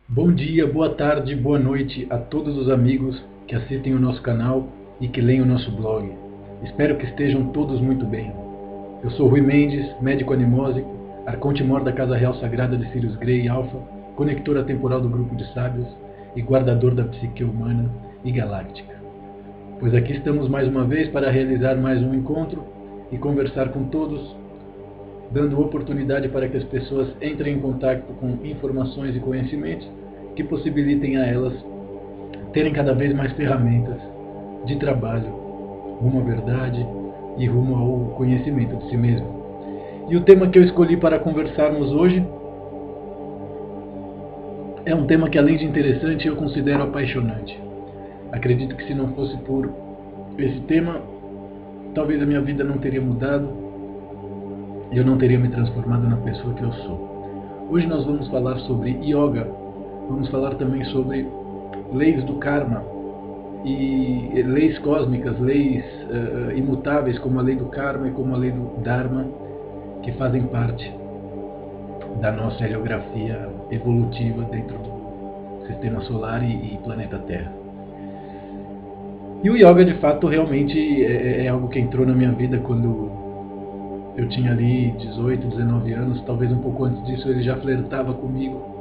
Bom dia, boa tarde, boa noite a todos os amigos que assistem o nosso canal e que leem o nosso blog. Espero que estejam todos muito bem. Eu sou Rui Mendes, médico animósico, arconte-mor da Casa Real Sagrada de Sirius Grey Alpha, conector atemporal do grupo de sábios e guardador da psique humana e galáctica. Pois aqui estamos mais uma vez para realizar mais um encontro e conversar com todos, dando oportunidade para que as pessoas entrem em contato com informações e conhecimentos que possibilitem a elas terem cada vez mais ferramentas de trabalho rumo à verdade e rumo ao conhecimento de si mesmo. E o tema que eu escolhi para conversarmos hoje é um tema que, além de interessante, eu considero apaixonante. Acredito que se não fosse por esse tema, talvez a minha vida não teria mudado e eu não teria me transformado na pessoa que eu sou. Hoje nós vamos falar sobre yoga, vamos falar também sobre leis do karma e leis cósmicas, leis imutáveis como a lei do karma e como a lei do dharma, que fazem parte da nossa heliografia evolutiva dentro do sistema solar e planeta Terra. E o yoga, de fato, realmente é algo que entrou na minha vida quando eu tinha ali 18, 19 anos, talvez um pouco antes disso ele já flertava comigo.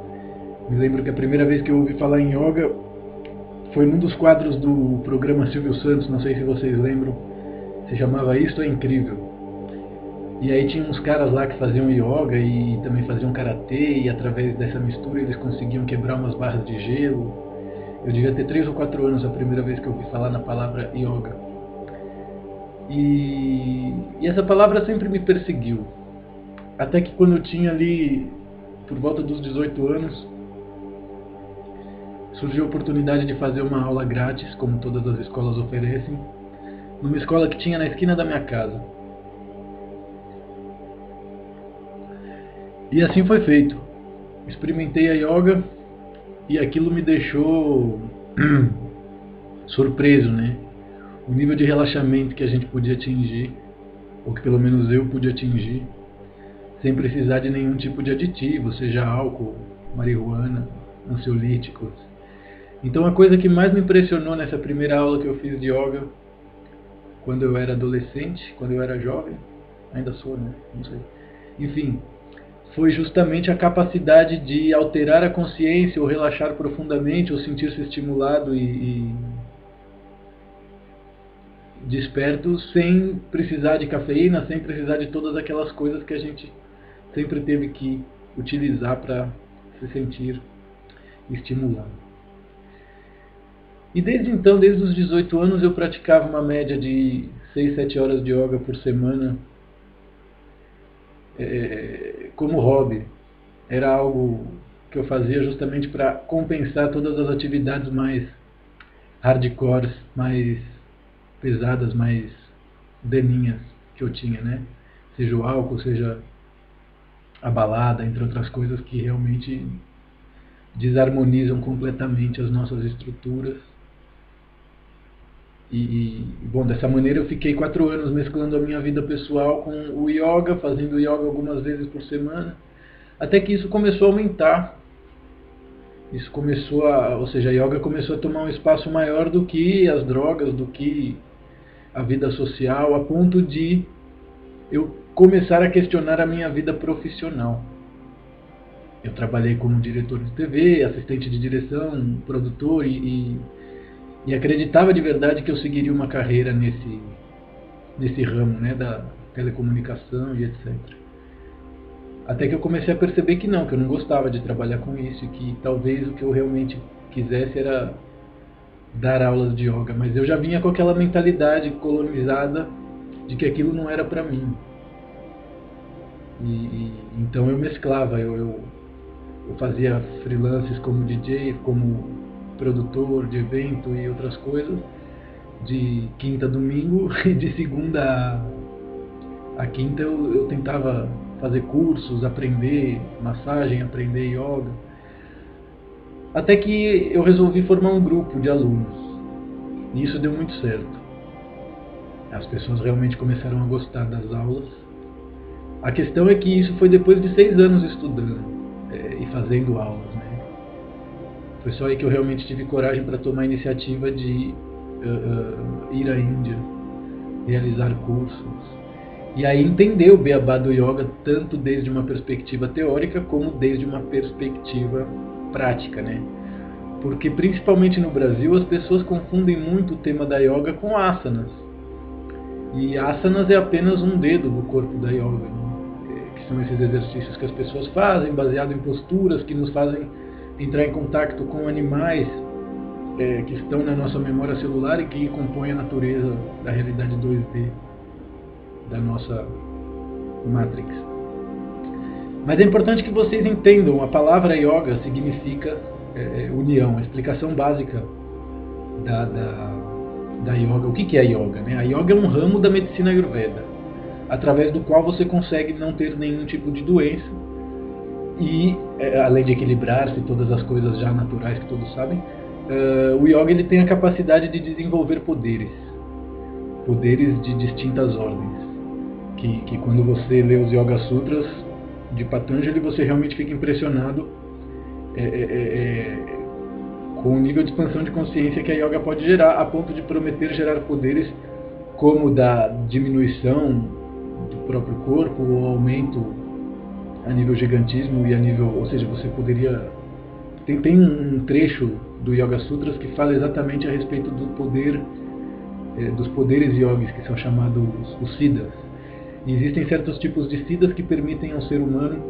Me lembro que a primeira vez que eu ouvi falar em yoga foi num dos quadros do programa Silvio Santos, não sei se vocês lembram, se chamava Isto é Incrível. E aí tinha uns caras lá que faziam yoga e também faziam karatê, e através dessa mistura eles conseguiam quebrar umas barras de gelo. Eu devia ter 3 ou 4 anos a primeira vez que eu ouvi falar na palavra yoga. E essa palavra sempre me perseguiu. Até que quando eu tinha ali, por volta dos 18 anos, surgiu a oportunidade de fazer uma aula grátis, como todas as escolas oferecem, numa escola que tinha na esquina da minha casa. E assim foi feito. Experimentei a yoga e aquilo me deixou surpreso, né? O nível de relaxamento que a gente podia atingir, ou que pelo menos eu pude atingir, sem precisar de nenhum tipo de aditivo, seja álcool, marihuana, ansiolíticos. Então a coisa que mais me impressionou nessa primeira aula que eu fiz de yoga, quando eu era adolescente, quando eu era jovem, ainda sou, né? Não sei. Enfim, foi justamente a capacidade de alterar a consciência, ou relaxar profundamente, ou sentir-se estimulado e desperto sem precisar de cafeína, sem precisar de todas aquelas coisas que a gente sempre teve que utilizar para se sentir estimulado. E desde então, desde os 18 anos, eu praticava uma média de 6, 7 horas de yoga por semana como hobby. Era algo que eu fazia justamente para compensar todas as atividades mais hardcore, mais pesadas, mais daninhas que eu tinha, né? Seja o álcool, seja a balada, entre outras coisas que realmente desarmonizam completamente as nossas estruturas. Bom, dessa maneira eu fiquei 4 anos mesclando a minha vida pessoal com o yoga, fazendo yoga algumas vezes por semana, até que isso começou a aumentar. Ou seja, a yoga começou a tomar um espaço maior do que as drogas, do que a vida social, a ponto de eu começar a questionar a minha vida profissional. Eu trabalhei como diretor de TV, assistente de direção, produtor e acreditava de verdade que eu seguiria uma carreira nesse ramo, né, da telecomunicação e etc. Até que eu comecei a perceber que não gostava de trabalhar com isso, e que talvez o que eu realmente quisesse era dar aulas de yoga, mas eu já vinha com aquela mentalidade colonizada de que aquilo não era para mim. Então eu mesclava, eu fazia freelances como DJ, como produtor de evento e outras coisas, de quinta a domingo, e de segunda a quinta eu tentava fazer cursos, aprender massagem, aprender yoga. Até que eu resolvi formar um grupo de alunos. E isso deu muito certo. As pessoas realmente começaram a gostar das aulas. A questão é que isso foi depois de 6 anos estudando e fazendo aulas, né? Foi só aí que eu realmente tive coragem para tomar a iniciativa de ir à Índia, realizar cursos, e aí entender o beabá do yoga, tanto desde uma perspectiva teórica, como desde uma perspectiva prática, né? Porque principalmente no Brasil as pessoas confundem muito o tema da yoga com asanas. E asanas é apenas um dedo do corpo da yoga, né? Que são esses exercícios que as pessoas fazem, baseado em posturas que nos fazem entrar em contato com animais que estão na nossa memória celular e que compõem a natureza da realidade 2D da nossa Matrix. Mas é importante que vocês entendam, a palavra yoga significa união. A explicação básica da yoga. O que é a yoga, né? A yoga é um ramo da medicina Ayurveda, através do qual você consegue não ter nenhum tipo de doença e, além de equilibrar-se, todas as coisas já naturais que todos sabem, o yoga ele tem a capacidade de desenvolver poderes de distintas ordens, que quando você lê os Yoga Sutras de Patanjali, você realmente fica impressionado com o nível de expansão de consciência que a yoga pode gerar, a ponto de prometer gerar poderes como da diminuição do próprio corpo, ou aumento a nível gigantismo e a nível, ou seja, você poderia... Tem um trecho do Yoga Sutras que fala exatamente a respeito do poder, dos poderes yogis, que são chamados os siddhas. E existem certos tipos de siddhas que permitem ao ser humano,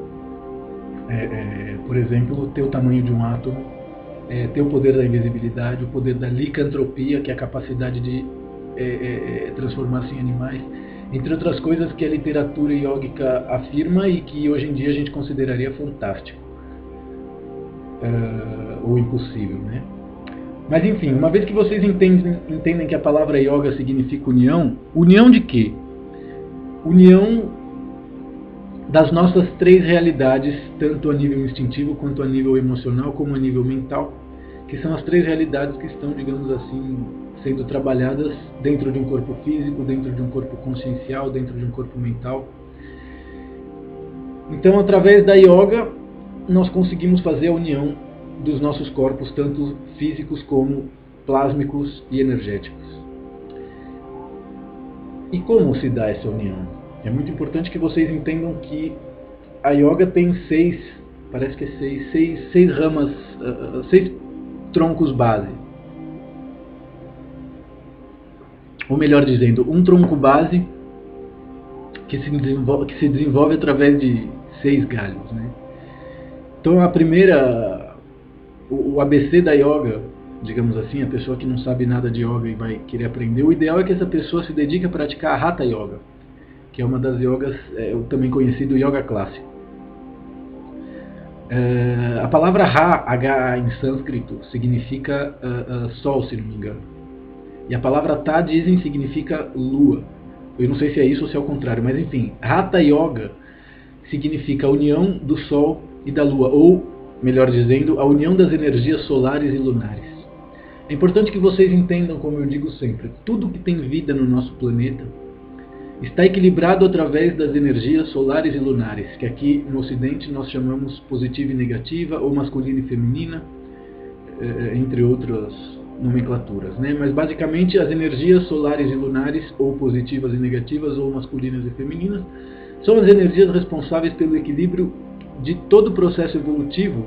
por exemplo, ter o tamanho de um átomo, ter o poder da invisibilidade, o poder da licantropia, que é a capacidade de transformar-se em animais, entre outras coisas que a literatura yógica afirma e que hoje em dia a gente consideraria fantástico. Ou impossível, né? Mas enfim, uma vez que vocês entendem que a palavra yoga significa união, união de quê? União das nossas três realidades, tanto a nível instintivo, quanto a nível emocional, como a nível mental, que são as três realidades que estão, digamos assim, sendo trabalhadas dentro de um corpo físico, dentro de um corpo consciencial, dentro de um corpo mental. Então, através da yoga, nós conseguimos fazer a união dos nossos corpos, tanto físicos como plásmicos e energéticos. E como se dá essa união? É muito importante que vocês entendam que a yoga tem seis ramas, 6 troncos base. Ou melhor dizendo, um tronco base que se desenvolve através de 6 galhos, né? Então a primeira, o ABC da yoga, digamos assim, a pessoa que não sabe nada de yoga e vai querer aprender, o ideal é que essa pessoa se dedique a praticar a Hatha Yoga, que é uma das yogas, também conhecido yoga clássico. A palavra H em sânscrito significa sol, se não me engano. E a palavra Ta, dizem, significa lua. Eu não sei se é isso ou se é o contrário, mas enfim, Hatha Yoga significa a união do sol e da lua, ou, melhor dizendo, a união das energias solares e lunares. É importante que vocês entendam, como eu digo sempre, tudo que tem vida no nosso planeta está equilibrado através das energias solares e lunares, que aqui no Ocidente nós chamamos positiva e negativa, ou masculina e feminina, entre outras nomenclaturas, né? Mas basicamente as energias solares e lunares, ou positivas e negativas, ou masculinas e femininas, são as energias responsáveis pelo equilíbrio de todo o processo evolutivo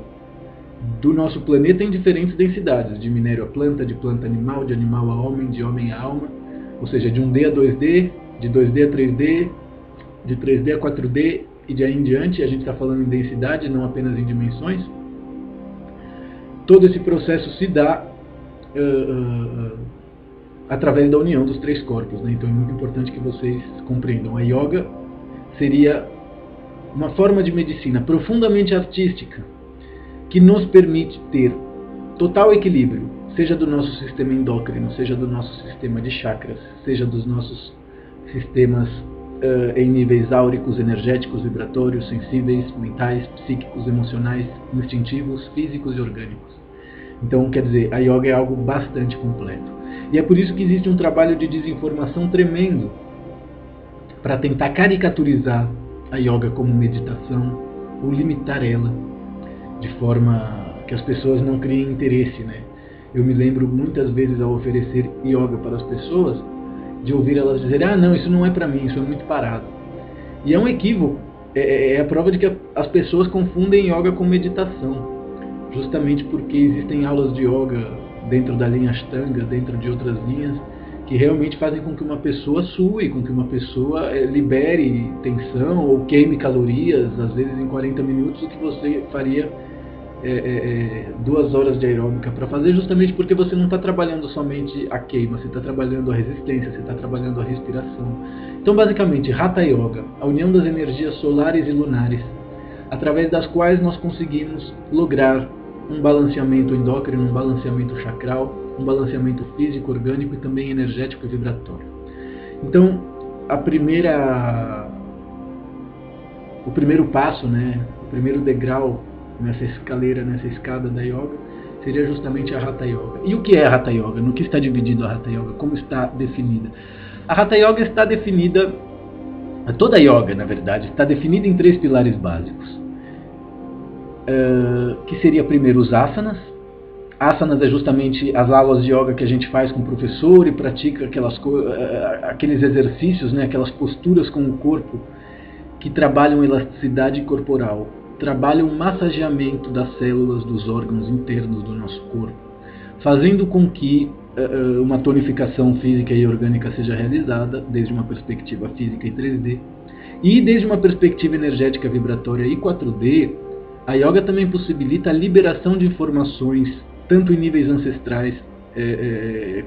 do nosso planeta em diferentes densidades, de minério a planta, de planta a animal, de animal a homem, de homem a alma, ou seja, de 1D a 2D, de 2D a 3D, de 3D a 4D e de aí em diante. A gente está falando em densidade, não apenas em dimensões. Todo esse processo se dá através da união dos 3 corpos, né? Então é muito importante que vocês compreendam. A yoga seria uma forma de medicina profundamente artística que nos permite ter total equilíbrio, seja do nosso sistema endócrino, seja do nosso sistema de chakras, seja dos nossos sistemas em níveis áuricos, energéticos, vibratórios, sensíveis, mentais, psíquicos, emocionais, instintivos, físicos e orgânicos. Então, quer dizer, a yoga é algo bastante completo. E é por isso que existe um trabalho de desinformação tremendo para tentar caricaturizar a yoga como meditação ou limitar ela de forma que as pessoas não criem interesse, né? Eu me lembro muitas vezes ao oferecer yoga para as pessoas, de ouvir elas dizerem, ah não, isso não é para mim, isso é muito parado. E é um equívoco, é a prova de que as pessoas confundem yoga com meditação, justamente porque existem aulas de yoga dentro da linha Ashtanga, dentro de outras linhas, que realmente fazem com que uma pessoa sue, com que uma pessoa libere tensão ou queime calorias, às vezes em 40 minutos, o que você faria 2 horas de aeróbica para fazer, justamente porque você não está trabalhando somente a queima, você está trabalhando a resistência, você está trabalhando a respiração. Então, basicamente, Hatha Yoga, a união das energias solares e lunares, através das quais nós conseguimos lograr um balanceamento endócrino, um balanceamento chakral, um balanceamento físico, orgânico e também energético e vibratório. Então, o primeiro passo, né, o primeiro degrau nessa escaleira, nessa escada da yoga, seria justamente a Hatha Yoga. E o que é a Hatha Yoga? No que está dividido a Hatha Yoga? Como está definida? A Hatha Yoga está definida, toda a yoga, na verdade, está definida em 3 pilares básicos. Que seria primeiro os asanas. Asanas é justamente as aulas de yoga que a gente faz com o professor e pratica aqueles exercícios, né, aquelas posturas com o corpo que trabalham elasticidade corporal, trabalham o massageamento das células dos órgãos internos do nosso corpo, fazendo com que uma tonificação física e orgânica seja realizada desde uma perspectiva física e 3D. E desde uma perspectiva energética, vibratória e 4D, a yoga também possibilita a liberação de informações, tanto em níveis ancestrais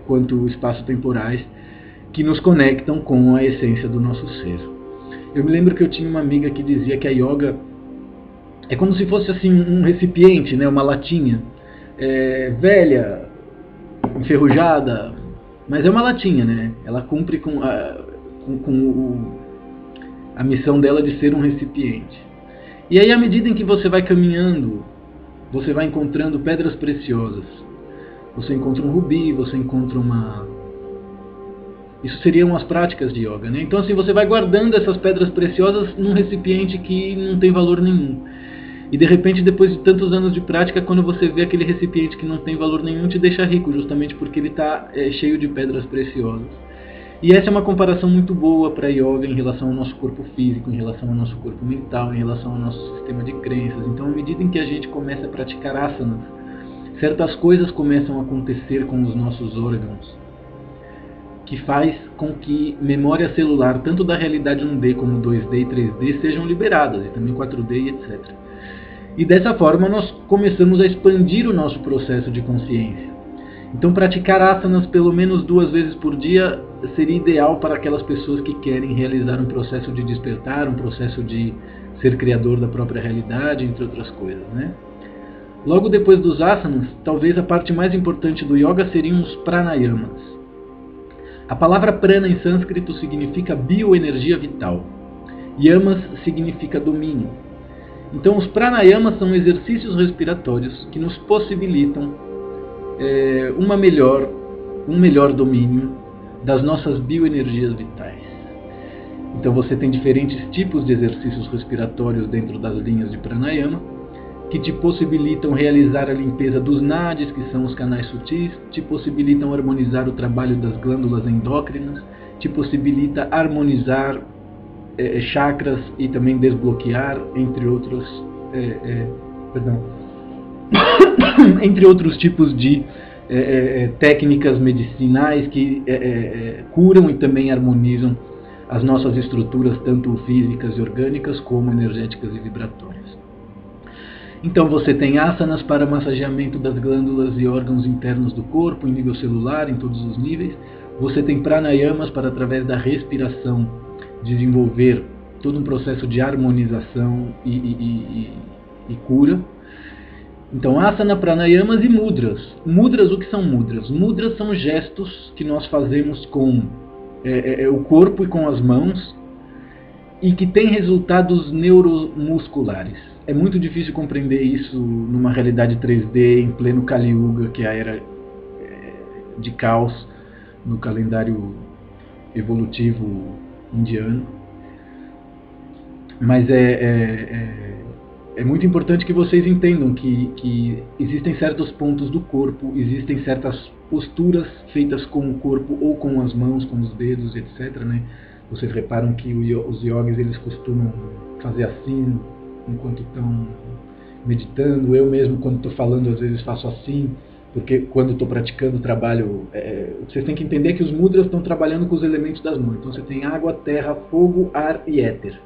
quanto espaço-temporais, que nos conectam com a essência do nosso ser. Eu me lembro que eu tinha uma amiga que dizia que a yoga é como se fosse assim um recipiente, né, uma latinha, velha, enferrujada, mas é uma latinha, né? Ela cumpre com a missão dela de ser um recipiente. E aí, à medida em que você vai caminhando, você vai encontrando pedras preciosas. Você encontra um rubi, você encontra uma... Isso seriam as práticas de yoga, né? Então assim, você vai guardando essas pedras preciosas num recipiente que não tem valor nenhum. E de repente, depois de tantos anos de prática, quando você vê aquele recipiente que não tem valor nenhum, te deixa rico, justamente porque ele está cheio de pedras preciosas. E essa é uma comparação muito boa para yoga em relação ao nosso corpo físico, em relação ao nosso corpo mental, em relação ao nosso sistema de crenças. Então, à medida em que a gente começa a praticar asanas, certas coisas começam a acontecer com os nossos órgãos, que faz com que memória celular, tanto da realidade 1D como 2D e 3D, sejam liberadas, e também 4D e etc. E dessa forma nós começamos a expandir o nosso processo de consciência. Então praticar asanas pelo menos 2 vezes por dia seria ideal para aquelas pessoas que querem realizar um processo de despertar, um processo de ser criador da própria realidade, entre outras coisas, né? Logo depois dos asanas, talvez a parte mais importante do yoga seriam os pranayamas. A palavra prana em sânscrito significa bioenergia vital. Yamas significa domínio. Então os pranayamas são exercícios respiratórios que nos possibilitam um melhor domínio das nossas bioenergias vitais. Então você tem diferentes tipos de exercícios respiratórios dentro das linhas de pranayama, que te possibilitam realizar a limpeza dos nadis, que são os canais sutis, te possibilitam harmonizar o trabalho das glândulas endócrinas, te possibilita harmonizar chakras e também desbloquear, entre outros entre outros tipos de técnicas medicinais que curam e também harmonizam as nossas estruturas, tanto físicas e orgânicas, como energéticas e vibratórias. Então você tem asanas para massageamento das glândulas e órgãos internos do corpo, em nível celular, em todos os níveis. Você tem pranayamas para, através da respiração, desenvolver todo um processo de harmonização e cura. Então, asana, pranayamas e mudras. Mudras, o que são mudras? Mudras são gestos que nós fazemos com o corpo e com as mãos e que têm resultados neuromusculares. É muito difícil compreender isso numa realidade 3D, em pleno Kali Yuga, que é a era de caos no calendário evolutivo indiano. Mas é muito importante que vocês entendam que existem certos pontos do corpo, existem certas posturas feitas com o corpo ou com as mãos, com os dedos, etc. Né? Vocês reparam que os yogis eles costumam fazer assim enquanto estão meditando. Eu mesmo, quando estou falando, às vezes faço assim, porque quando estou praticando trabalho... vocês têm que entender que os mudras estão trabalhando com os elementos das mãos. Então você tem água, terra, fogo, ar e éter.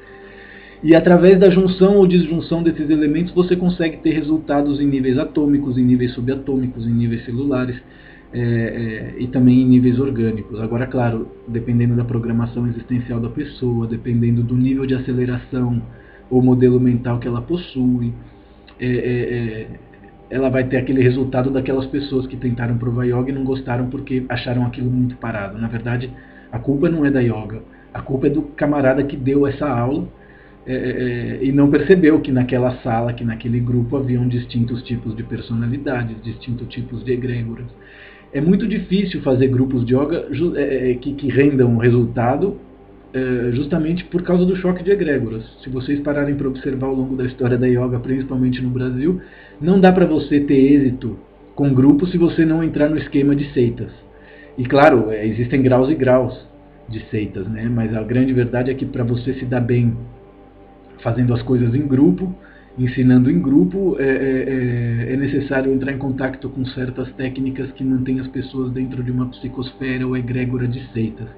E através da junção ou disjunção desses elementos você consegue ter resultados em níveis atômicos, em níveis subatômicos, em níveis celulares e também em níveis orgânicos. Agora, claro, dependendo da programação existencial da pessoa, dependendo do nível de aceleração ou modelo mental que ela possui, ela vai ter aquele resultado daquelas pessoas que tentaram provar yoga e não gostaram porque acharam aquilo muito parado. Na verdade, a culpa não é da yoga, a culpa é do camarada que deu essa aula e não percebeu que naquela sala, que naquele grupo haviam distintos tipos de personalidades, distintos tipos de egrégoras. É muito difícil fazer grupos de yoga que rendam resultado justamente por causa do choque de egrégoras. Se vocês pararem para observar ao longo da história da yoga, principalmente no Brasil, não dá para você ter êxito com grupos se você não entrar no esquema de seitas. E claro, existem graus e graus de seitas, né? Mas a grande verdade é que para você se dar bem fazendo as coisas em grupo, ensinando em grupo, é necessário entrar em contato com certas técnicas que mantêm as pessoas dentro de uma psicosfera ou egrégora de seitas.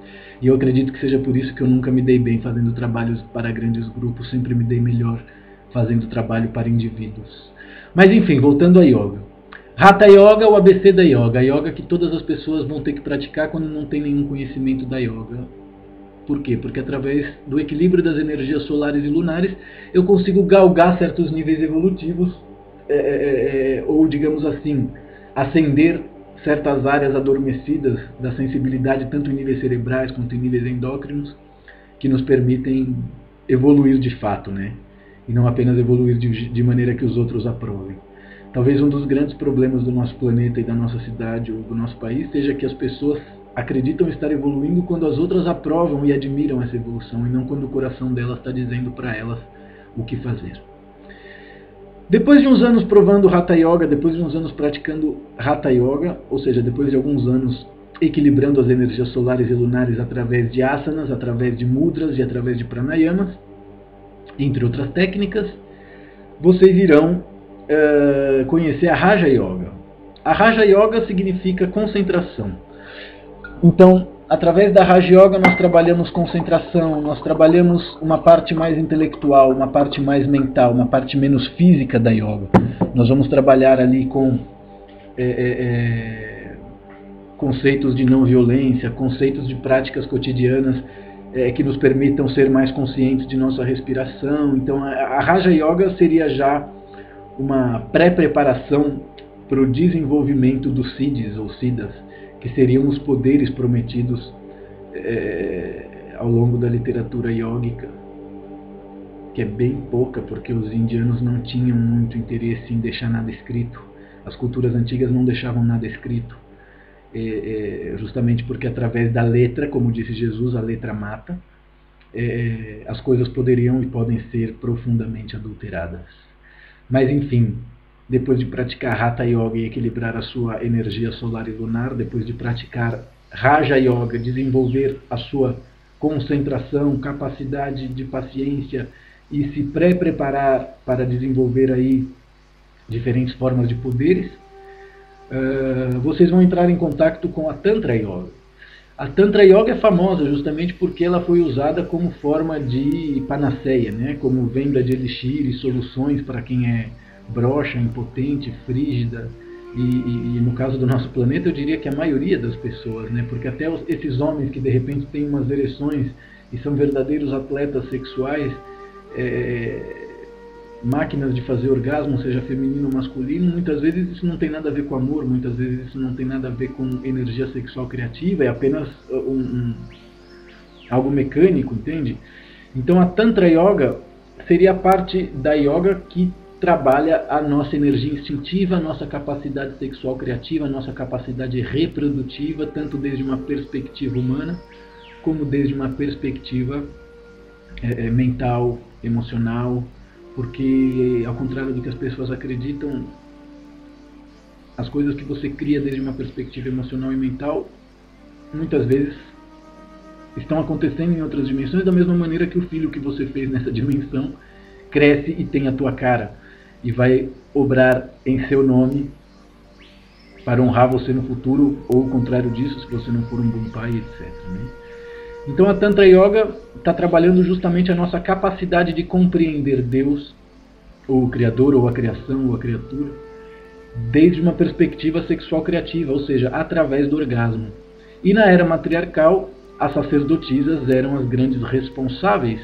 E eu acredito que seja por isso que eu nunca me dei bem fazendo trabalhos para grandes grupos, sempre me dei melhor fazendo trabalho para indivíduos. Mas enfim, voltando à yoga. Hatha Yoga, o ABC da yoga, a yoga que todas as pessoas vão ter que praticar quando não tem nenhum conhecimento da yoga. Por quê? Porque através do equilíbrio das energias solares e lunares eu consigo galgar certos níveis evolutivos, ou digamos assim, ascender certas áreas adormecidas da sensibilidade, tanto em níveis cerebrais quanto em níveis endócrinos, que nos permitem evoluir de fato, né? E não apenas evoluir de maneira que os outros aprovem. Talvez um dos grandes problemas do nosso planeta e da nossa cidade ou do nosso país seja que as pessoas acreditam estar evoluindo quando as outras aprovam e admiram essa evolução, e não quando o coração delas está dizendo para elas o que fazer. Depois de uns anos provando Hatha Yoga, depois de uns anos praticando Hatha Yoga, ou seja, depois de alguns anos equilibrando as energias solares e lunares através de asanas, através de mudras e através de pranayamas, entre outras técnicas, vocês irão conhecer a Raja Yoga. A Raja Yoga significa concentração. Então, através da Raja Yoga nós trabalhamos concentração, nós trabalhamos uma parte mais intelectual, uma parte mais mental, uma parte menos física da yoga. Nós vamos trabalhar ali com conceitos de não violência, conceitos de práticas cotidianas que nos permitam ser mais conscientes de nossa respiração. Então, a Raja Yoga seria já uma pré-preparação para o desenvolvimento dos Siddhis ou Siddhas, que seriam os poderes prometidos ao longo da literatura yógica, que é bem pouca, porque os indianos não tinham muito interesse em deixar nada escrito. As culturas antigas não deixavam nada escrito, justamente porque através da letra, como disse Jesus, a letra mata, as coisas poderiam e podem ser profundamente adulteradas. Mas enfim, depois de praticar Hatha Yoga e equilibrar a sua energia solar e lunar, depois de praticar Raja Yoga, desenvolver a sua concentração, capacidade de paciência e se pré-preparar para desenvolver aí diferentes formas de poderes, vocês vão entrar em contato com a Tantra Yoga. A Tantra Yoga é famosa justamente porque ela foi usada como forma de panaceia, né? Como venda de elixir e soluções para quem é broxa, impotente, frígida, e no caso do nosso planeta eu diria que a maioria das pessoas, né? Porque até esses homens que de repente têm umas ereções e são verdadeiros atletas sexuais, máquinas de fazer orgasmo, seja feminino ou masculino, muitas vezes isso não tem nada a ver com amor, muitas vezes isso não tem nada a ver com energia sexual criativa, é apenas algo mecânico, entende? Então a Tantra Yoga seria a parte da yoga que trabalha a nossa energia instintiva, a nossa capacidade sexual criativa, a nossa capacidade reprodutiva, tanto desde uma perspectiva humana, como desde uma perspectiva mental, emocional, porque, ao contrário do que as pessoas acreditam, as coisas que você cria desde uma perspectiva emocional e mental, muitas vezes estão acontecendo em outras dimensões, da mesma maneira que o filho que você fez nessa dimensão cresce e tem a tua cara, e vai obrar em seu nome para honrar você no futuro, ou o contrário disso, se você não for um bom pai, etc. Né? Então a Tantra Yoga está trabalhando justamente a nossa capacidade de compreender Deus, ou o Criador, ou a criação, ou a criatura, desde uma perspectiva sexual criativa, ou seja, através do orgasmo. E na era matriarcal, as sacerdotisas eram as grandes responsáveis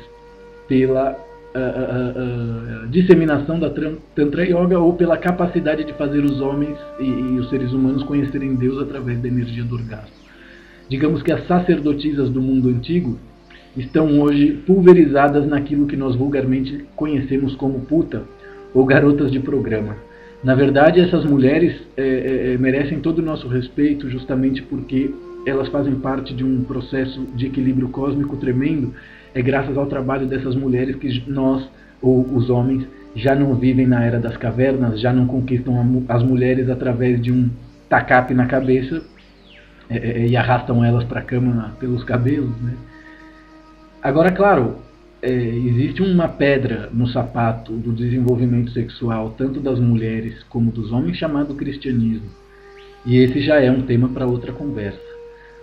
pela disseminação da Tantra Yoga, ou pela capacidade de fazer os homens e os seres humanos conhecerem Deus através da energia do orgasmo. Digamos que as sacerdotisas do mundo antigo estão hoje pulverizadas naquilo que nós vulgarmente conhecemos como puta ou garotas de programa. Na verdade, essas mulheres merecem todo o nosso respeito, justamente porque elas fazem parte de um processo de equilíbrio cósmico tremendo. É graças ao trabalho dessas mulheres que nós, ou os homens, já não vivem na era das cavernas, já não conquistam as mulheres através de um tacape na cabeça e arrastam elas para a cama pelos cabelos. Né? Agora, claro, existe uma pedra no sapato do desenvolvimento sexual, tanto das mulheres como dos homens, chamado cristianismo. E esse já é um tema para outra conversa.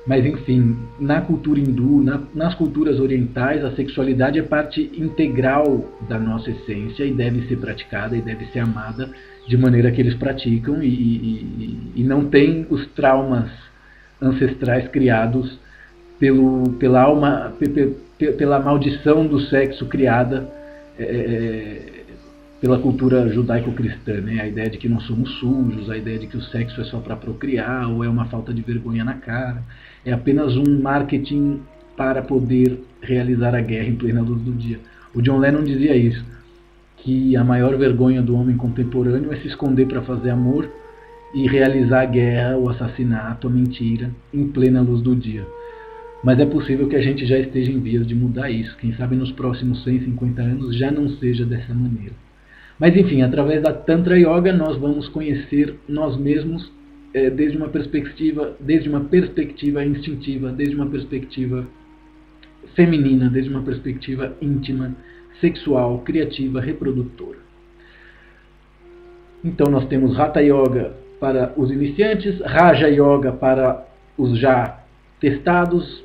Mas, enfim, na cultura hindu, nas culturas orientais, a sexualidade é parte integral da nossa essência e deve ser praticada e deve ser amada de maneira que eles praticam, e não tem os traumas ancestrais criados pela maldição do sexo criada pela cultura judaico-cristã, né? A ideia de que nós somos sujos, a ideia de que o sexo é só para procriar, ou é uma falta de vergonha na cara, é apenas um marketing para poder realizar a guerra em plena luz do dia. O John Lennon dizia isso, que a maior vergonha do homem contemporâneo é se esconder para fazer amor e realizar a guerra, o assassinato, a mentira, em plena luz do dia. Mas é possível que a gente já esteja em vias de mudar isso. Quem sabe nos próximos 150 anos já não seja dessa maneira. Mas enfim, através da Tantra Yoga nós vamos conhecer nós mesmos desde uma perspectiva instintiva, desde uma perspectiva feminina, desde uma perspectiva íntima, sexual, criativa, reprodutora. Então nós temos Hatha Yoga para os iniciantes, Raja Yoga para os já testados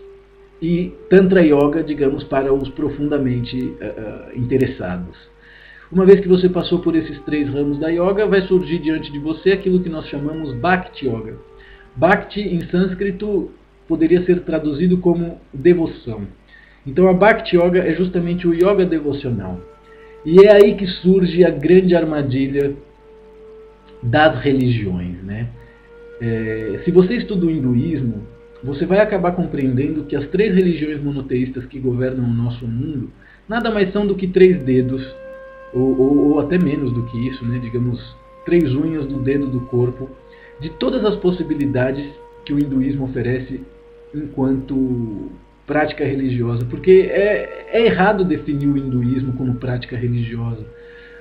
e Tantra Yoga, digamos, para os profundamente interessados. Uma vez que você passou por esses 3 ramos da Yoga, vai surgir diante de você aquilo que nós chamamos Bhakti Yoga. Bhakti, em sânscrito, poderia ser traduzido como devoção. Então a Bhakti Yoga é justamente o Yoga devocional. E é aí que surge a grande armadilha das religiões. Né? Se você estuda o hinduísmo, você vai acabar compreendendo que as 3 religiões monoteístas que governam o nosso mundo nada mais são do que 3 dedos, ou até menos do que isso, né? Digamos, 3 unhas do dedo do corpo, de todas as possibilidades que o hinduísmo oferece enquanto prática religiosa. Porque é errado definir o hinduísmo como prática religiosa,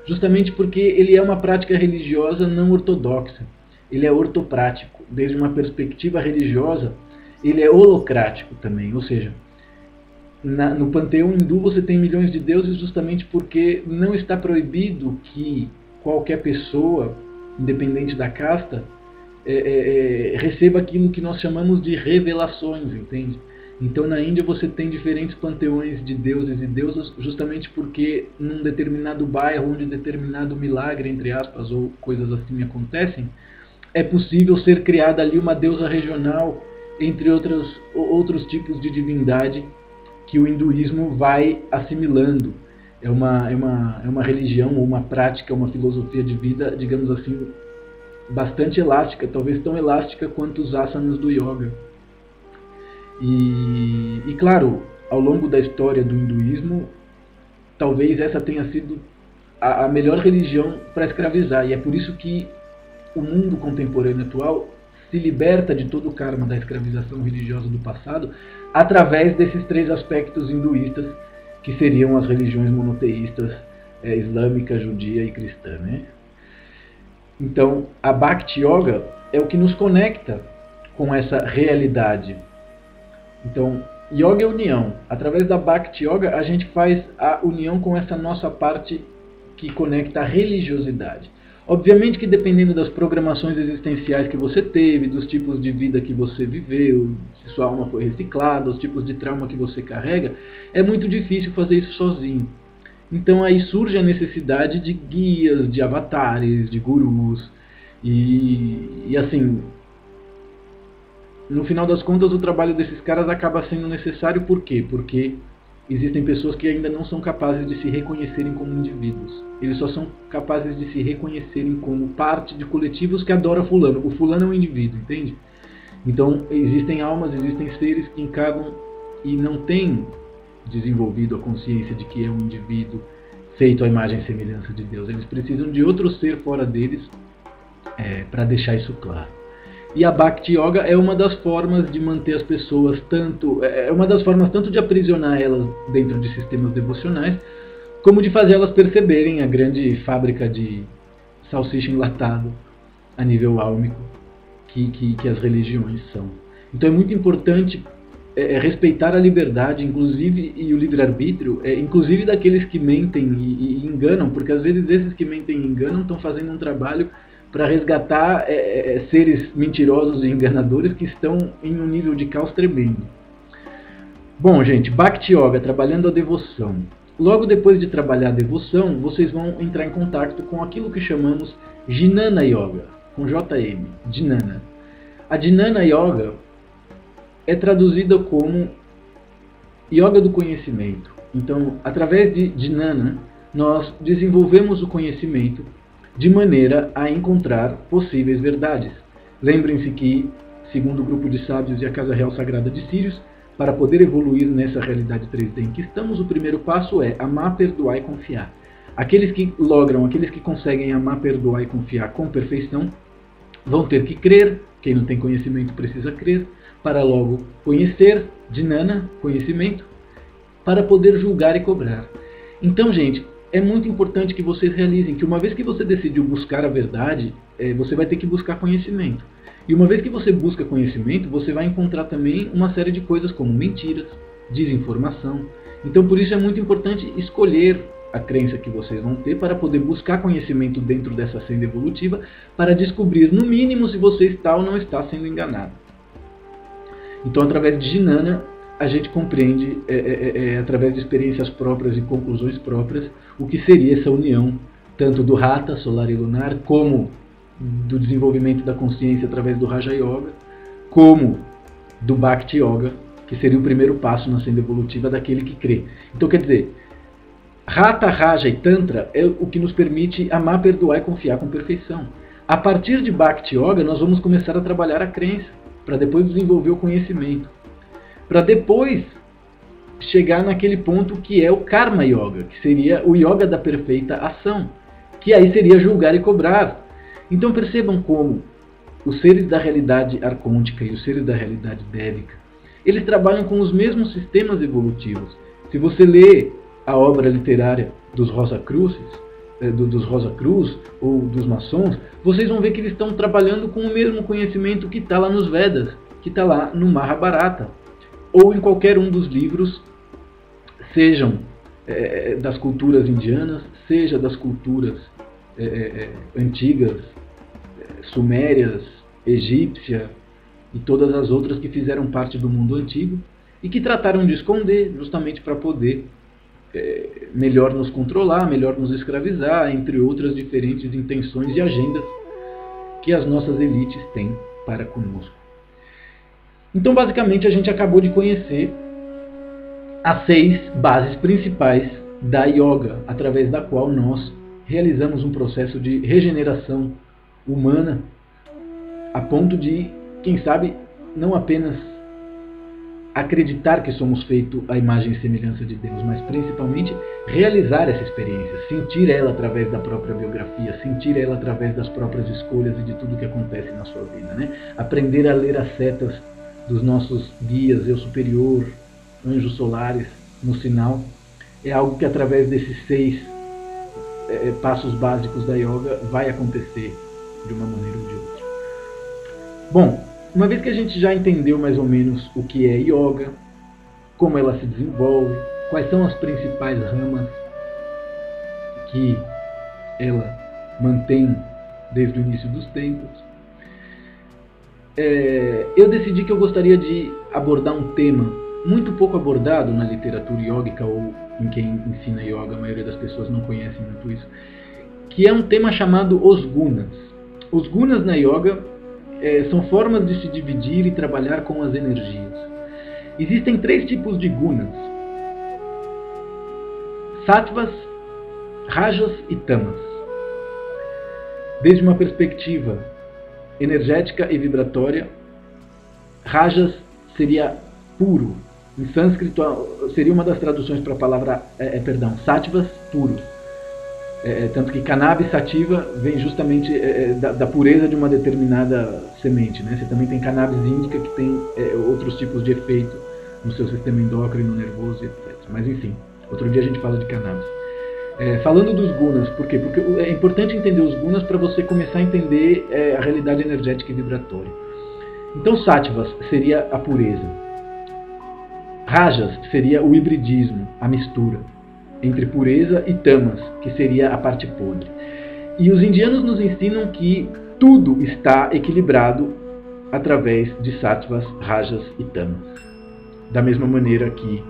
justamente porque ele é uma prática religiosa não ortodoxa, ele é ortoprático. Desde uma perspectiva religiosa, ele é holocrático também, ou seja, no panteão hindu você tem milhões de deuses justamente porque não está proibido que qualquer pessoa, independente da casta, receba aquilo que nós chamamos de revelações, entende? Então na Índia você tem diferentes panteões de deuses e deusas justamente porque num determinado bairro onde determinado milagre, entre aspas, ou coisas assim acontecem, é possível ser criada ali uma deusa regional, entre outros tipos de divindade que o hinduísmo vai assimilando. É uma religião, ou uma prática, uma filosofia de vida, digamos assim, bastante elástica, talvez tão elástica quanto os asanas do yoga. E claro, ao longo da história do hinduísmo, talvez essa tenha sido a melhor religião para escravizar, e é por isso que o mundo contemporâneo atual se liberta de todo o karma da escravização religiosa do passado através desses 3 aspectos hinduístas, que seriam as religiões monoteístas islâmica, judia e cristã, né? Então, a Bhakti Yoga é o que nos conecta com essa realidade. Então, Yoga é união. Através da Bhakti Yoga, a gente faz a união com essa nossa parte que conecta a religiosidade. Obviamente que dependendo das programações existenciais que você teve, dos tipos de vida que você viveu, se sua alma foi reciclada, os tipos de trauma que você carrega, é muito difícil fazer isso sozinho. Então aí surge a necessidade de guias, de avatares, de gurus. E assim, no final das contas, o trabalho desses caras acaba sendo necessário. Por quê? Porque existem pessoas que ainda não são capazes de se reconhecerem como indivíduos. Eles só são capazes de se reconhecerem como parte de coletivos que adoram fulano. O fulano é um indivíduo, entende? Então existem almas, existem seres que encarnam e não têm desenvolvido a consciência de que é um indivíduo feito à imagem e semelhança de Deus. Eles precisam de outro ser fora deles para deixar isso claro. E a Bhakti Yoga é uma das formas de manter as pessoas uma das formas tanto de aprisionar elas dentro de sistemas devocionais, como de fazer elas perceberem a grande fábrica de salsicha enlatado a nível álmico que as religiões são. Então é muito importante respeitar a liberdade, inclusive, e o livre-arbítrio, inclusive daqueles que mentem e enganam, porque às vezes esses que mentem e enganam estão fazendo um trabalho para resgatar seres mentirosos e enganadores que estão em um nível de caos tremendo. Bom, gente, Bhakti Yoga, trabalhando a devoção. Logo depois de trabalhar a devoção, vocês vão entrar em contato com aquilo que chamamos Jnana Yoga, com JM, Jnana. A Jnana Yoga é traduzida como Yoga do conhecimento. Então, através de Jnana, nós desenvolvemos o conhecimento de maneira a encontrar possíveis verdades. Lembrem-se que, segundo o grupo de sábios e a Casa Real Sagrada de Sírios, para poder evoluir nessa realidade 3D em que estamos, o primeiro passo é amar, perdoar e confiar. Aqueles que logram, aqueles que conseguem amar, perdoar e confiar com perfeição, vão ter que crer. Quem não tem conhecimento precisa crer, para logo conhecer, Jnana, conhecimento, para poder julgar e cobrar. Então, gente, é muito importante que vocês realizem que uma vez que você decidiu buscar a verdade, você vai ter que buscar conhecimento. E uma vez que você busca conhecimento, você vai encontrar também uma série de coisas como mentiras, desinformação. Então por isso é muito importante escolher a crença que vocês vão ter para poder buscar conhecimento dentro dessa senda evolutiva, para descobrir no mínimo se você está ou não está sendo enganado. Então através de Jnana, a gente compreende, através de experiências próprias e conclusões próprias, o que seria essa união, tanto do Hatha, solar e lunar, como do desenvolvimento da consciência através do Raja Yoga, como do Bhakti Yoga, que seria o primeiro passo na senda evolutiva daquele que crê. Então quer dizer, Hatha, Raja e Tantra é o que nos permite amar, perdoar e confiar com perfeição. A partir de Bhakti Yoga, nós vamos começar a trabalhar a crença, para depois desenvolver o conhecimento, para depois chegar naquele ponto que é o Karma Yoga, que seria o Yoga da perfeita ação, que aí seria julgar e cobrar. Então percebam como os seres da realidade arcôntica e os seres da realidade dévica, eles trabalham com os mesmos sistemas evolutivos. Se você lê a obra literária dos Rosa Cruz ou dos maçons, vocês vão ver que eles estão trabalhando com o mesmo conhecimento que está lá nos Vedas, que está lá no Mahabharata, ou em qualquer um dos livros, sejam das culturas indianas, seja das culturas antigas, sumérias, egípcia e todas as outras que fizeram parte do mundo antigo e que trataram de esconder justamente para poder melhor nos controlar, melhor nos escravizar, entre outras diferentes intenções e agendas que as nossas elites têm para conosco. Então, basicamente, a gente acabou de conhecer as 6 bases principais da Yoga, através da qual nós realizamos um processo de regeneração humana, a ponto de, quem sabe, não apenas acreditar que somos feitos à imagem e semelhança de Deus, mas principalmente realizar essa experiência, sentir ela através da própria biografia, sentir ela através das próprias escolhas e de tudo que acontece na sua vida, né? Aprender a ler as setas dos nossos guias, eu superior, anjos solares, no sinal, é algo que através desses 6 passos básicos da yoga vai acontecer de uma maneira ou de outra. Bom, uma vez que a gente já entendeu mais ou menos o que é yoga, como ela se desenvolve, quais são as principais ramas que ela mantém desde o início dos tempos, eu decidi que eu gostaria de abordar um tema muito pouco abordado na literatura yógica ou em quem ensina yoga. A maioria das pessoas não conhece muito isso, que é um tema chamado os gunas. Os gunas na yoga são formas de se dividir e trabalhar com as energias. Existem 3 tipos de gunas: sattvas, rajas e tamas. Desde uma perspectiva energética e vibratória, rajas seria puro. Em sânscrito seria uma das traduções para a palavra, sattvas, puro. Tanto que cannabis sativa vem justamente da pureza de uma determinada semente, né? Você também tem cannabis índica, que tem outros tipos de efeito no seu sistema endócrino, nervoso, etc. Mas enfim, outro dia a gente fala de cannabis. Falando dos gunas, por quê? Porque é importante entender os gunas para você começar a entender a realidade energética e vibratória. Então, sattvas seria a pureza. Rajas seria o hibridismo, a mistura entre pureza e tamas, que seria a parte podre. E os indianos nos ensinam que tudo está equilibrado através de sattvas, rajas e tamas. Da mesma maneira que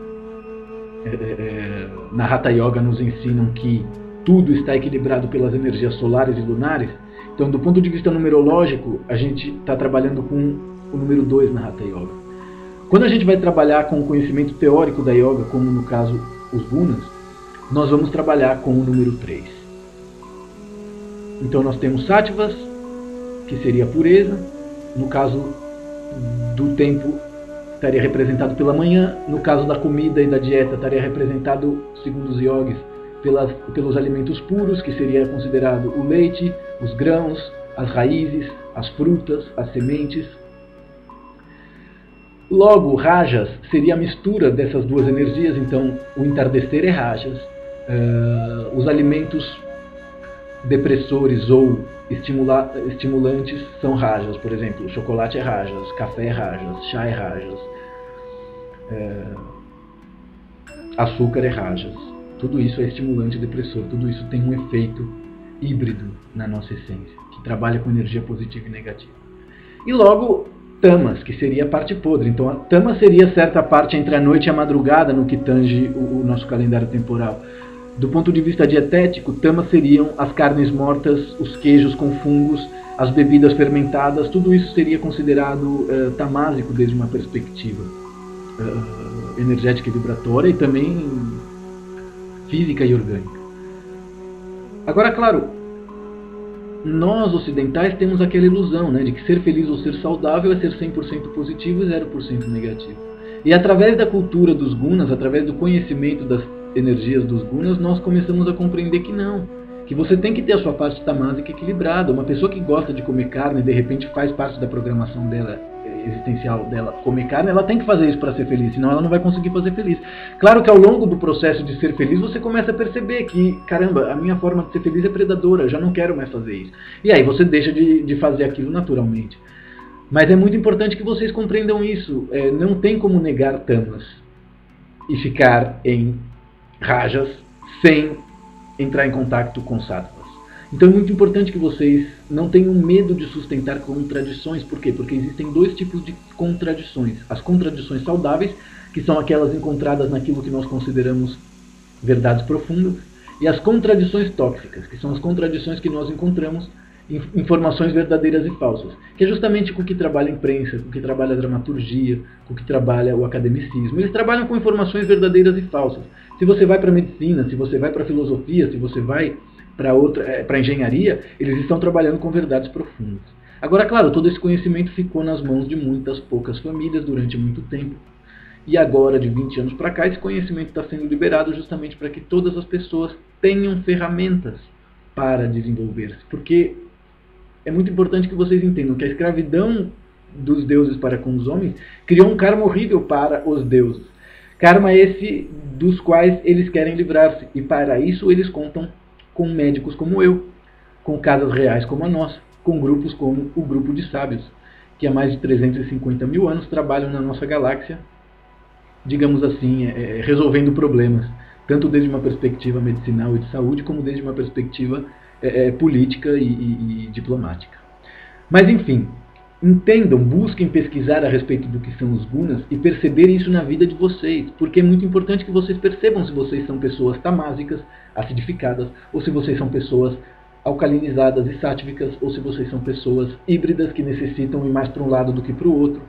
na Hatha Yoga nos ensinam que tudo está equilibrado pelas energias solares e lunares. Então, do ponto de vista numerológico, a gente está trabalhando com o número 2 na Hatha Yoga. Quando a gente vai trabalhar com o conhecimento teórico da yoga, como no caso os gunas, nós vamos trabalhar com o número 3. Então nós temos sattvas, que seria a pureza. No caso do tempo, estaria representado pela manhã. No caso da comida e da dieta, estaria representado, segundo os yogis, pelos alimentos puros, que seria considerado o leite, os grãos, as raízes, as frutas, as sementes. Logo, rajas seria a mistura dessas duas energias. Então o entardecer é rajas, os alimentos depressores ou estimulantes são rajas. Por exemplo, o chocolate é rajas, café é rajas, chá é rajas, açúcar é rajas. Tudo isso é estimulante e depressor. Tudo isso tem um efeito híbrido na nossa essência, que trabalha com energia positiva e negativa. E logo, tamas, que seria a parte podre. Então a tama seria certa parte entre a noite e a madrugada no que tange o nosso calendário temporal. Do ponto de vista dietético, tamas seriam as carnes mortas, os queijos com fungos, as bebidas fermentadas. Tudo isso seria considerado tamásico desde uma perspectiva energética e vibratória, e também física e orgânica. Agora, claro, nós ocidentais temos aquela ilusão, né, de que ser feliz ou ser saudável é ser 100% positivo e 0% negativo. E através da cultura dos gunas, através do conhecimento das energias dos gunas, nós começamos a compreender que não, que você tem que ter a sua parte tamásica equilibrada. Uma pessoa que gosta de comer carne, de repente faz parte da programação dela, existencial dela, comer carne, ela tem que fazer isso para ser feliz, senão ela não vai conseguir fazer feliz. Claro que ao longo do processo de ser feliz, você começa a perceber que, caramba, a minha forma de ser feliz é predadora, eu já não quero mais fazer isso. E aí você deixa de fazer aquilo naturalmente. Mas é muito importante que vocês compreendam isso. Não tem como negar tamas e ficar em rajas sem entrar em contato com sattvas. Então é muito importante que vocês não tenham medo de sustentar contradições. Por quê? Porque existem 2 tipos de contradições. As contradições saudáveis, que são aquelas encontradas naquilo que nós consideramos verdades profundas, e as contradições tóxicas, que são as contradições que nós encontramos em informações verdadeiras e falsas, que é justamente com o que trabalha a imprensa, com o que trabalha a dramaturgia, com o que trabalha o academicismo. Eles trabalham com informações verdadeiras e falsas. Se você vai para a medicina, se você vai para a filosofia, se você vai para a engenharia, eles estão trabalhando com verdades profundas. Agora, claro, todo esse conhecimento ficou nas mãos de muitas poucas famílias durante muito tempo. E agora, de 20 anos para cá, esse conhecimento está sendo liberado justamente para que todas as pessoas tenham ferramentas para desenvolver-se. Porque é muito importante que vocês entendam que a escravidão dos deuses para com os homens criou um karma horrível para os deuses. Karma esse dos quais eles querem livrar-se. E para isso eles contam com médicos como eu, com casas reais como a nossa, com grupos como o Grupo de Sábios, que há mais de 350 mil anos trabalham na nossa galáxia, digamos assim, resolvendo problemas, tanto desde uma perspectiva medicinal e de saúde, como desde uma perspectiva política e diplomática. Mas enfim, entendam, busquem pesquisar a respeito do que são os gunas e perceber isso na vida de vocês, porque é muito importante que vocês percebam se vocês são pessoas tamásicas, acidificadas, ou se vocês são pessoas alcalinizadas e sáttvicas, ou se vocês são pessoas híbridas que necessitam ir mais para um lado do que para o outro,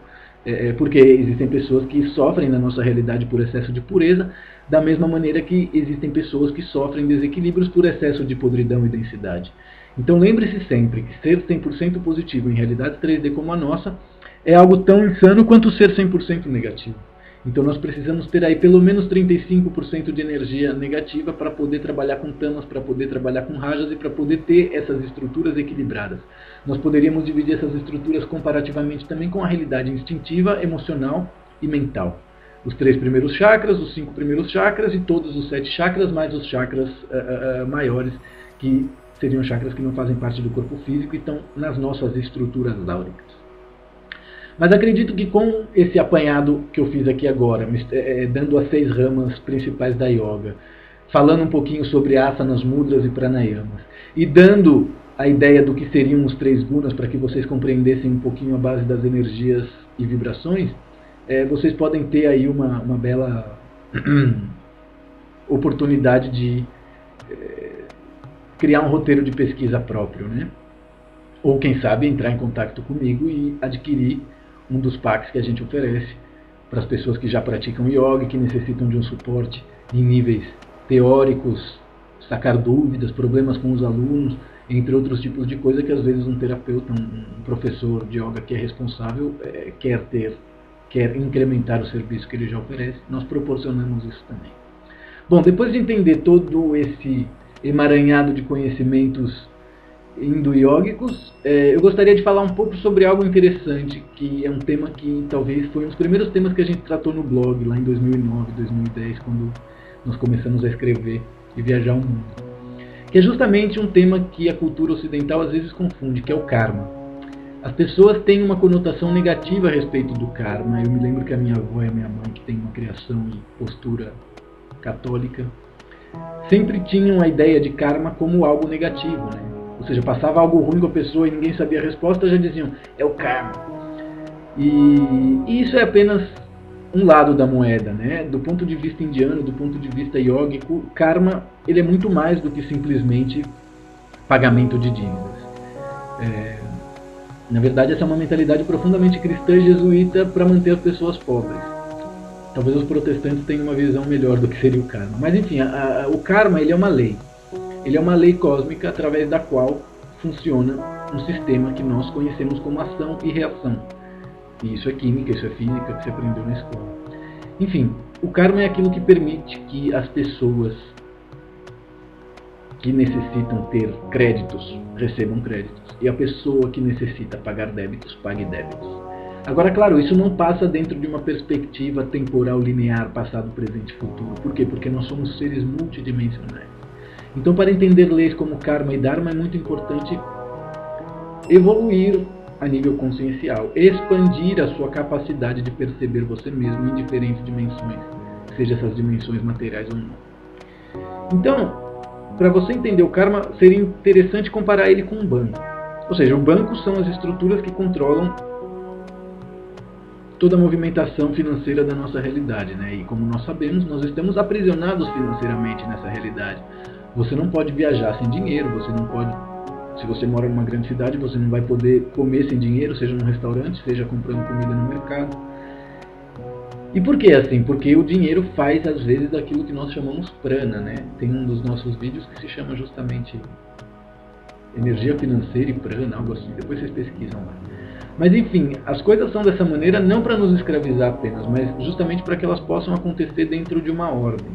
porque existem pessoas que sofrem na nossa realidade por excesso de pureza, da mesma maneira que existem pessoas que sofrem desequilíbrios por excesso de podridão e densidade. Então lembre-se sempre que ser 100% positivo em realidades 3D como a nossa é algo tão insano quanto ser 100% negativo. Então nós precisamos ter aí pelo menos 35% de energia negativa para poder trabalhar com tamas, para poder trabalhar com rajas e para poder ter essas estruturas equilibradas. Nós poderíamos dividir essas estruturas comparativamente também com a realidade instintiva, emocional e mental. Os 3 primeiros chakras, os 5 primeiros chakras e todos os 7 chakras, mais os chakras maiores, que seriam chakras que não fazem parte do corpo físico e estão nas nossas estruturas áuricas. Mas acredito que com esse apanhado que eu fiz aqui agora, dando as 6 ramas principais da yoga, falando um pouquinho sobre asanas, mudras e pranayamas, e dando a ideia do que seriam os 3 gunas para que vocês compreendessem um pouquinho a base das energias e vibrações, vocês podem ter aí uma bela oportunidade de criar um roteiro de pesquisa próprio, né? Ou quem sabe entrar em contato comigo e adquirir um dos packs que a gente oferece para as pessoas que já praticam yoga e que necessitam de um suporte em níveis teóricos, sacar dúvidas, problemas com os alunos, entre outros tipos de coisa que às vezes um terapeuta, um professor de yoga que é responsável quer incrementar o serviço que ele já oferece. Nós proporcionamos isso também. Bom, depois de entender todo esse emaranhado de conhecimentos indo-yógicos, eu gostaria de falar um pouco sobre algo interessante, que é um tema que talvez foi um dos primeiros temas que a gente tratou no blog, lá em 2009, 2010, quando nós começamos a escrever e viajar o mundo. Que é justamente um tema que a cultura ocidental às vezes confunde, que é o karma. As pessoas têm uma conotação negativa a respeito do karma. Eu me lembro que a minha avó e a minha mãe, que tem uma criação e postura católica, sempre tinham a ideia de karma como algo negativo, né? Ou seja, passava algo ruim com a pessoa e ninguém sabia a resposta, já diziam, é o karma. E isso é apenas um lado da moeda, né? Do ponto de vista indiano, do ponto de vista yógico, karma ele é muito mais do que simplesmente pagamento de dívidas. Na verdade, essa é uma mentalidade profundamente cristã e jesuíta para manter as pessoas pobres. Talvez os protestantes tenham uma visão melhor do que seria o karma. Mas enfim, o karma ele é uma lei. Ele é uma lei cósmica através da qual funciona um sistema que nós conhecemos como ação e reação. E isso é química, isso é física, que você aprendeu na escola. Enfim, o karma é aquilo que permite que as pessoas que necessitam ter créditos recebam créditos. E a pessoa que necessita pagar débitos, pague débitos. Agora, claro, isso não passa dentro de uma perspectiva temporal linear, passado, presente e futuro. Por quê? Porque nós somos seres multidimensionais. Então, para entender leis como karma e dharma, é muito importante evoluir a nível consciencial, expandir a sua capacidade de perceber você mesmo em diferentes dimensões, seja essas dimensões materiais ou não. Então, para você entender o karma, seria interessante comparar ele com um banco. Ou seja, o banco são as estruturas que controlam toda a movimentação financeira da nossa realidade, né? E como nós sabemos, nós estamos aprisionados financeiramente nessa realidade. Você não pode viajar sem dinheiro, você não pode, se você mora em uma grande cidade, você não vai poder comer sem dinheiro, seja num restaurante, seja comprando comida no mercado. E por que assim? Porque o dinheiro faz às vezes aquilo que nós chamamos prana, né? Tem um dos nossos vídeos que se chama justamente energia financeira e prana, algo assim, depois vocês pesquisam lá. Mas enfim, as coisas são dessa maneira não para nos escravizar apenas, mas justamente para que elas possam acontecer dentro de uma ordem.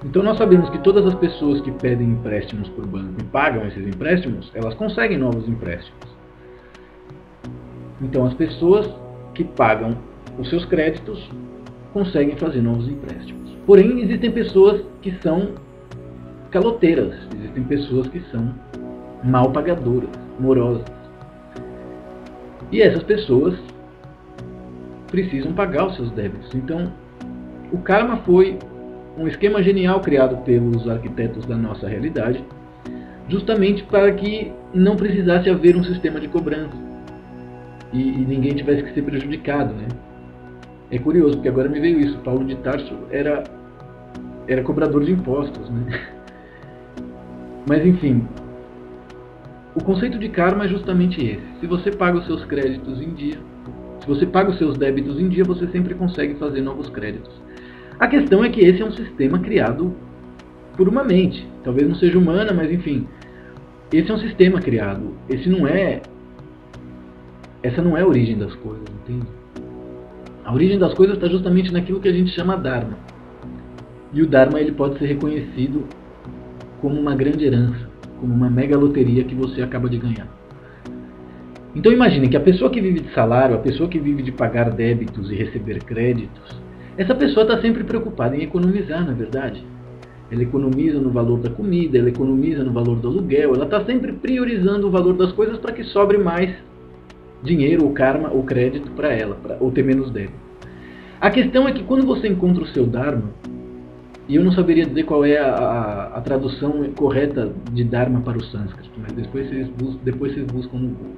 Então nós sabemos que todas as pessoas que pedem empréstimos por banco e pagam esses empréstimos, elas conseguem novos empréstimos. Então as pessoas que pagam os seus créditos conseguem fazer novos empréstimos. Porém, existem pessoas que são caloteiras, existem pessoas que são mal pagadoras, morosas. E essas pessoas precisam pagar os seus débitos. Então, o karma foi um esquema genial criado pelos arquitetos da nossa realidade, justamente para que não precisasse haver um sistema de cobrança e ninguém tivesse que ser prejudicado, né? É curioso, porque agora me veio isso. Paulo de Tarso era cobrador de impostos, né? Mas enfim, o conceito de karma é justamente esse. Se você paga os seus créditos em dia, se você paga os seus débitos em dia, você sempre consegue fazer novos créditos. A questão é que esse é um sistema criado por uma mente. Talvez não seja humana, mas enfim. Esse é um sistema criado. Essa não é a origem das coisas, entende? A origem das coisas está justamente naquilo que a gente chama Dharma. E o Dharma ele pode ser reconhecido como uma grande herança, como uma mega loteria que você acaba de ganhar. Então imagine que a pessoa que vive de salário, a pessoa que vive de pagar débitos e receber créditos, essa pessoa está sempre preocupada em economizar, na verdade. Ela economiza no valor da comida, ela economiza no valor do aluguel, ela está sempre priorizando o valor das coisas para que sobre mais dinheiro, ou karma, ou crédito para ela, ou ter menos débito. A questão é que quando você encontra o seu Dharma, e eu não saberia dizer qual é a tradução correta de Dharma para o sânscrito, mas depois vocês buscam no Google.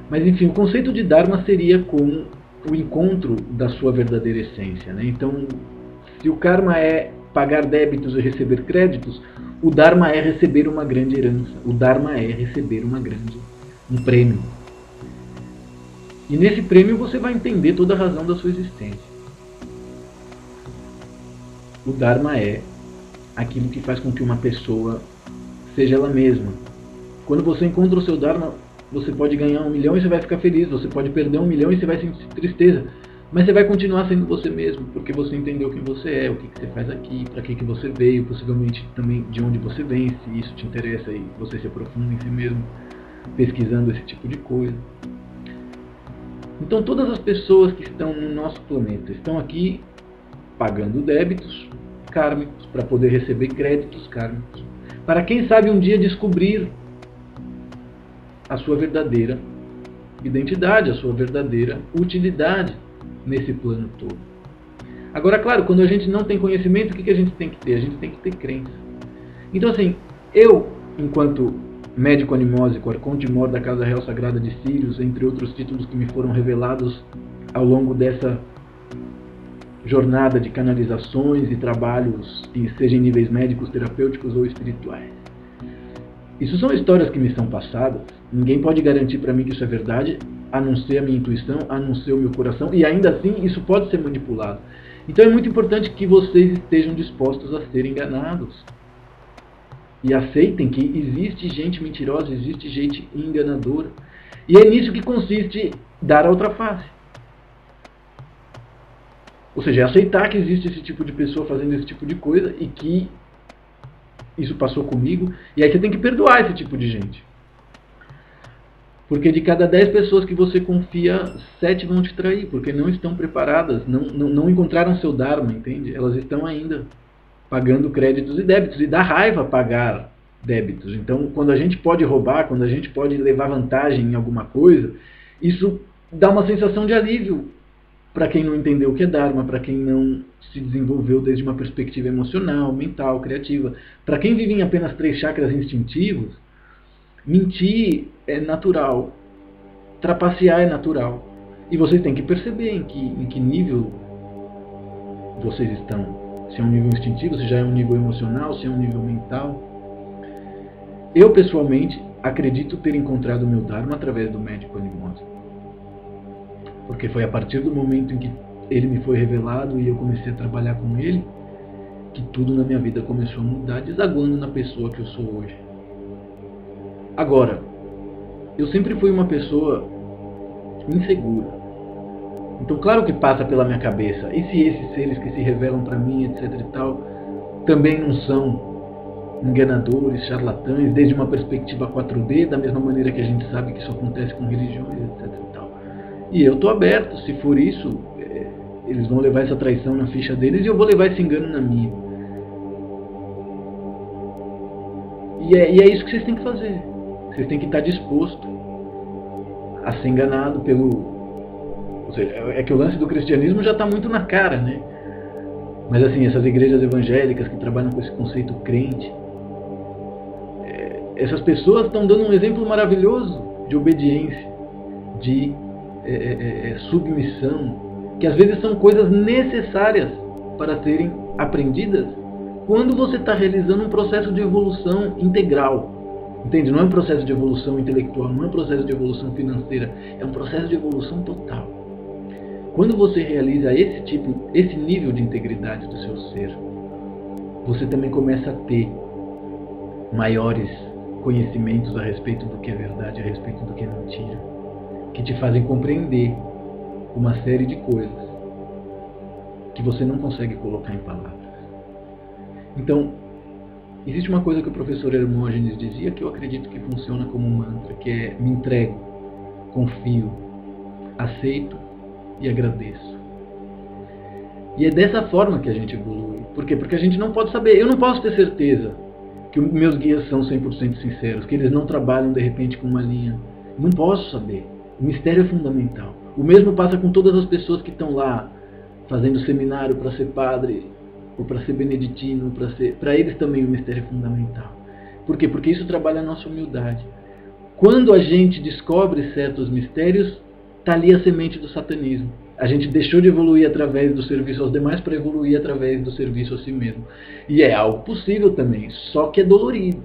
Mas enfim, o conceito de Dharma seria como o encontro da sua verdadeira essência, né? Então, se o karma é pagar débitos e receber créditos, o Dharma é receber uma grande herança, o Dharma é receber um prêmio. E nesse prêmio você vai entender toda a razão da sua existência. O Dharma é aquilo que faz com que uma pessoa seja ela mesma. Quando você encontra o seu Dharma, você pode ganhar 1 milhão e você vai ficar feliz. Você pode perder 1 milhão e você vai sentir tristeza. Mas você vai continuar sendo você mesmo, porque você entendeu quem você é, o que você faz aqui, para que você veio, possivelmente também de onde você vem, se isso te interessa e você se aprofunda em si mesmo, pesquisando esse tipo de coisa. Então todas as pessoas que estão no nosso planeta estão aqui pagando débitos kármicos para poder receber créditos kármicos, para quem sabe um dia descobrir a sua verdadeira identidade, a sua verdadeira utilidade nesse plano todo. Agora, claro, quando a gente não tem conhecimento, o que a gente tem que ter? A gente tem que ter crença. Então assim, eu, enquanto médico animósico, arconte-mor da Casa Real Sagrada de Sírios, entre outros títulos que me foram revelados ao longo dessa jornada de canalizações e trabalhos, seja em níveis médicos, terapêuticos ou espirituais. Isso são histórias que me são passadas, ninguém pode garantir para mim que isso é verdade, a não ser a minha intuição, a não ser o meu coração, e ainda assim isso pode ser manipulado. Então é muito importante que vocês estejam dispostos a ser enganados. E aceitem que existe gente mentirosa, existe gente enganadora. E é nisso que consiste dar a outra face. Ou seja, é aceitar que existe esse tipo de pessoa fazendo esse tipo de coisa e que isso passou comigo. E aí você tem que perdoar esse tipo de gente. Porque de cada 10 pessoas que você confia, 7 vão te trair, porque não estão preparadas, não encontraram seu Dharma, entende? Elas estão ainda pagando créditos e débitos, e dá raiva pagar débitos. Então, quando a gente pode roubar, quando a gente pode levar vantagem em alguma coisa, isso dá uma sensação de alívio para quem não entendeu o que é Dharma, para quem não se desenvolveu desde uma perspectiva emocional, mental, criativa. Para quem vive em apenas 3 chakras instintivos, mentir é natural, trapacear é natural. E vocês têm que perceber em que nível vocês estão. Se é um nível instintivo, se já é um nível emocional, se é um nível mental. Eu, pessoalmente, acredito ter encontrado o meu Dharma através do médico animósico. Porque foi a partir do momento em que ele me foi revelado e eu comecei a trabalhar com ele, que tudo na minha vida começou a mudar, desaguando na pessoa que eu sou hoje. Agora, eu sempre fui uma pessoa insegura. Então, claro que passa pela minha cabeça, e se esses seres que se revelam para mim, etc e tal, também não são enganadores, charlatães, desde uma perspectiva 4D, da mesma maneira que a gente sabe que isso acontece com religiões, etc e tal. E eu estou aberto, se for isso, eles vão levar essa traição na ficha deles e eu vou levar esse engano na minha. E é isso que vocês têm que fazer. Vocês têm que estar disposto a ser enganado pelo... Ou seja, é que o lance do cristianismo já está muito na cara, né? Mas assim, essas igrejas evangélicas que trabalham com esse conceito crente, essas pessoas estão dando um exemplo maravilhoso de obediência, de submissão, que às vezes são coisas necessárias para serem aprendidas quando você está realizando um processo de evolução integral. Entende? Não é um processo de evolução intelectual, não é um processo de evolução financeira, é um processo de evolução total. Quando você realiza esse nível de integridade do seu ser, você também começa a ter maiores conhecimentos a respeito do que é verdade, a respeito do que é mentira, que te fazem compreender uma série de coisas que você não consegue colocar em palavras. Então, existe uma coisa que o professor Hermógenes dizia que eu acredito que funciona como um mantra, que é: me entrego, confio, aceito e agradeço. E é dessa forma que a gente evolui. Por quê? Porque a gente não pode saber, eu não posso ter certeza que os meus guias são 100% sinceros, que eles não trabalham de repente com uma linha. Não posso saber. O mistério é fundamental. O mesmo passa com todas as pessoas que estão lá fazendo seminário para ser padre, ou para ser beneditino, para eles também o mistério é fundamental. Por quê? Porque isso trabalha a nossa humildade. Quando a gente descobre certos mistérios, está ali a semente do satanismo. A gente deixou de evoluir através do serviço aos demais para evoluir através do serviço a si mesmo. E é algo possível também, só que é dolorido.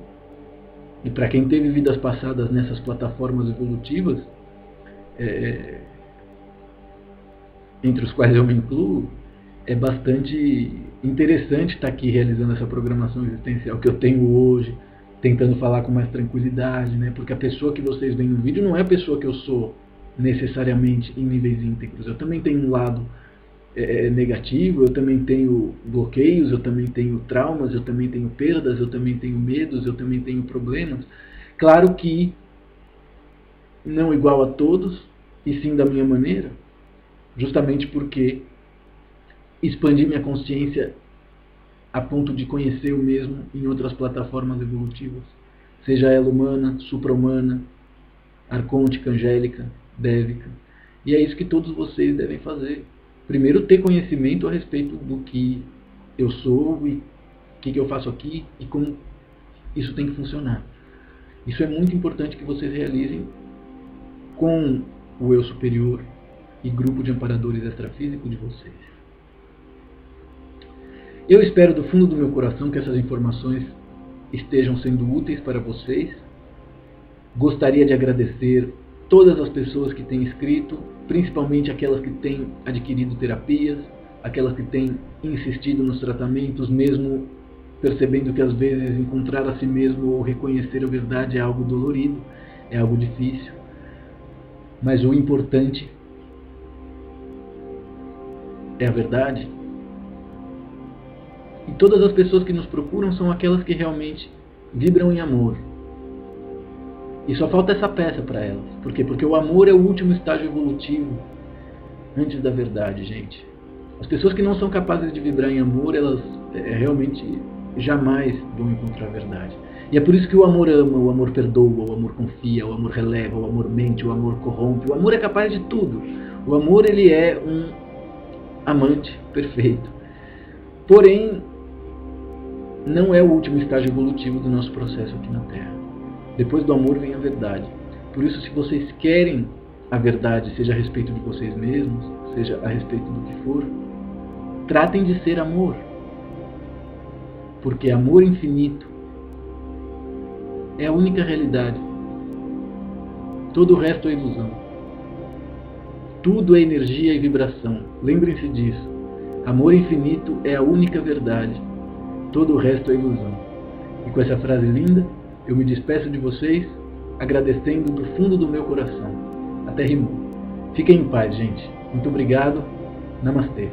E para quem teve vidas passadas nessas plataformas evolutivas, entre os quais eu me incluo, é bastante interessante estar aqui realizando essa programação existencial que eu tenho hoje, tentando falar com mais tranquilidade, né? Porque a pessoa que vocês veem no vídeo não é a pessoa que eu sou necessariamente em níveis íntegros. Eu também tenho um lado negativo, eu também tenho bloqueios, eu também tenho traumas, eu também tenho perdas, eu também tenho medos, eu também tenho problemas. Claro que não igual a todos, e sim da minha maneira, justamente porque expandi minha consciência a ponto de conhecer o mesmo em outras plataformas evolutivas, seja ela humana, supra-humana, arcôntica, angélica, dévica. E é isso que todos vocês devem fazer. Primeiro, ter conhecimento a respeito do que eu sou e o que eu faço aqui e como isso tem que funcionar. Isso é muito importante que vocês realizem com o eu superior e grupo de amparadores extrafísicos de vocês. Eu espero do fundo do meu coração que essas informações estejam sendo úteis para vocês. Gostaria de agradecer todas as pessoas que têm escrito, principalmente aquelas que têm adquirido terapias, aquelas que têm insistido nos tratamentos, mesmo percebendo que às vezes encontrar a si mesmo ou reconhecer a verdade é algo dolorido, é algo difícil. Mas o importante é a verdade. E todas as pessoas que nos procuram são aquelas que realmente vibram em amor. E só falta essa peça para elas. Por quê? Porque o amor é o último estágio evolutivo antes da verdade, gente. As pessoas que não são capazes de vibrar em amor, elas realmente jamais vão encontrar a verdade. E é por isso que o amor ama, o amor perdoa, o amor confia, o amor releva, o amor mente, o amor corrompe. O amor é capaz de tudo. O amor, ele é um amante perfeito. Porém, não é o último estágio evolutivo do nosso processo aqui na Terra. Depois do amor vem a verdade. Por isso, se vocês querem a verdade, seja a respeito de vocês mesmos, seja a respeito do que for, tratem de ser amor. Porque amor infinito é a única realidade. Todo o resto é ilusão. Tudo é energia e vibração. Lembrem-se disso. Amor infinito é a única verdade. Todo o resto é ilusão. E com essa frase linda, eu me despeço de vocês, agradecendo do fundo do meu coração. Até rimou. Fiquem em paz, gente. Muito obrigado. Namastê.